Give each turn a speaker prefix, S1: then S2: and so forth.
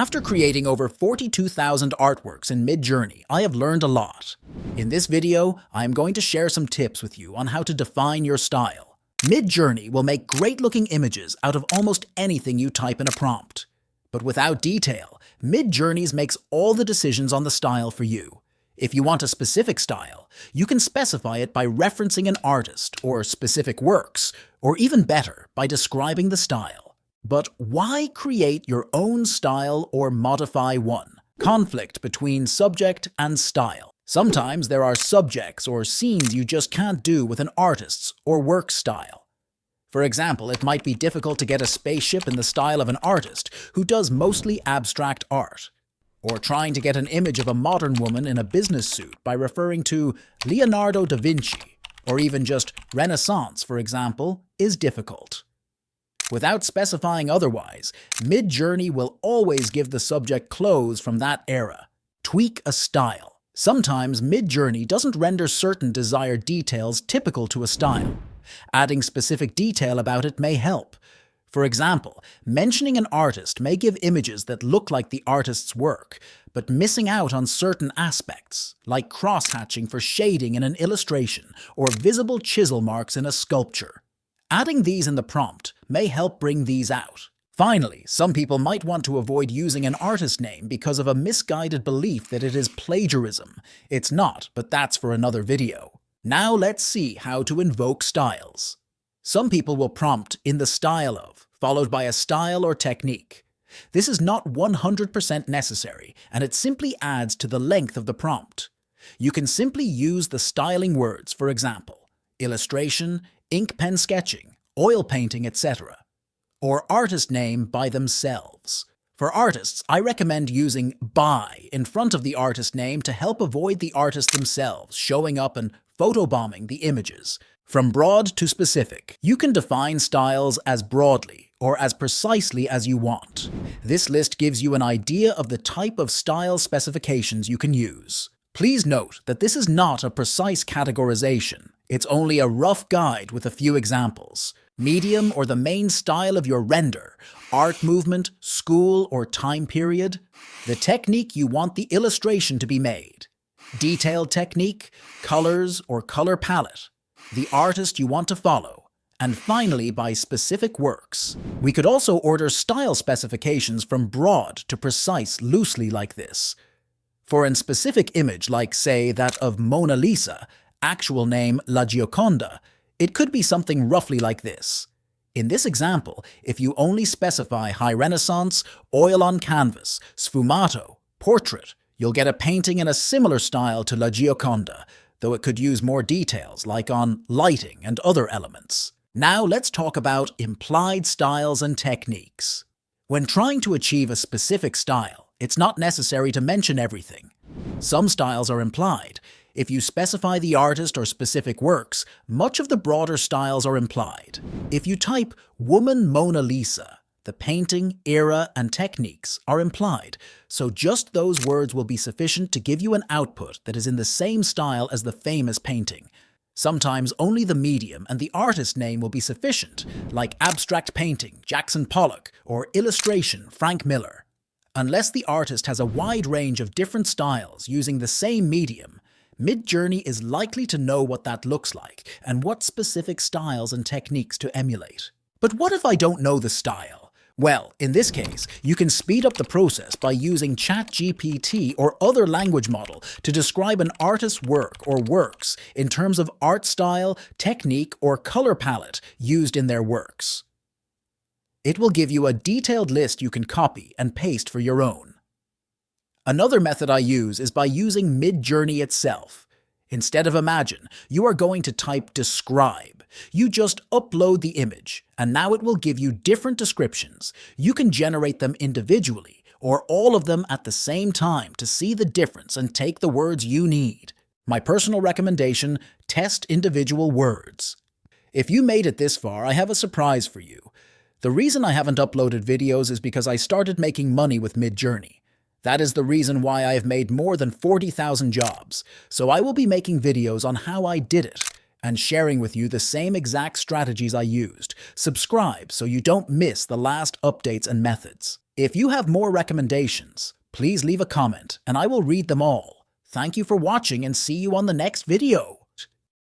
S1: After creating over 42,000 artworks in Midjourney, I have learned a lot. In this video, I am going to share some tips with you on how to define your style. Midjourney will make great-looking images out of almost anything you type in a prompt. But without detail, Midjourney makes all the decisions on the style for you. If you want a specific style, you can specify it by referencing an artist or specific works, or even better, by describing the style. But why create your own style or modify one? Conflict between subject and style. Sometimes there are subjects or scenes you just can't do with an artist's or work style. For example, it might be difficult to get a spaceship in the style of an artist who does mostly abstract art. Or trying to get an image of a modern woman in a business suit by referring to Leonardo da Vinci, or even just Renaissance, for example, is difficult. Without specifying otherwise, Midjourney will always give the subject clothes from that era. Tweak a style. Sometimes Midjourney doesn't render certain desired details typical to a style. Adding specific detail about it may help. For example, mentioning an artist may give images that look like the artist's work, but missing out on certain aspects, like cross-hatching for shading in an illustration or visible chisel marks in a sculpture. Adding these in the prompt may help bring these out. Finally, some people might want to avoid using an artist name because of a misguided belief that it is plagiarism. It's not, but that's for another video. Now let's see how to invoke styles. Some people will prompt "in the style of," followed by a style or technique. This is not 100% necessary, and it simply adds to the length of the prompt. You can simply use the styling words, for example, illustration, ink pen sketching, oil painting, etc. Or artist name by themselves. For artists, I recommend using "by" in front of the artist name to help avoid the artist themselves showing up and photobombing the images. From broad to specific, you can define styles as broadly or as precisely as you want. This list gives you an idea of the type of style specifications you can use. Please note that this is not a precise categorization. It's only a rough guide with a few examples. Medium or the main style of your render, art movement, school, or time period. The technique you want the illustration to be made. Detailed technique, colors or color palette. The artist you want to follow. And finally, by specific works. We could also order style specifications from broad to precise loosely like this. For a specific image like, say, that of Mona Lisa, actual name La Gioconda, it could be something roughly like this. In this example, if you only specify high Renaissance, oil on canvas, sfumato, portrait, you'll get a painting in a similar style to La Gioconda, though it could use more details like on lighting and other elements. Now let's talk about implied styles and techniques. When trying to achieve a specific style, it's not necessary to mention everything. Some styles are implied. If you specify the artist or specific works, much of the broader styles are implied. If you type "woman Mona Lisa," the painting, era, and techniques are implied, so just those words will be sufficient to give you an output that is in the same style as the famous painting. Sometimes only the medium and the artist name will be sufficient, like abstract painting, Jackson Pollock, or illustration, Frank Miller. Unless the artist has a wide range of different styles using the same medium, Midjourney is likely to know what that looks like and what specific styles and techniques to emulate. But what if I don't know the style? Well, in this case, you can speed up the process by using ChatGPT or other language model to describe an artist's work or works in terms of art style, technique, or color palette used in their works. It will give you a detailed list you can copy and paste for your own. Another method I use is by using Midjourney itself. Instead of imagine, you are going to type describe. You just upload the image, and now it will give you different descriptions. You can generate them individually, or all of them at the same time to see the difference and take the words you need. My personal recommendation, test individual words. If you made it this far, I have a surprise for you. The reason I haven't uploaded videos is because I started making money with Midjourney. That is the reason why I have made more than 40,000 jobs, so I will be making videos on how I did it, and sharing with you the same exact strategies I used. Subscribe so you don't miss the last updates and methods. If you have more recommendations, please leave a comment and I will read them all. Thank you for watching and see you on the next video.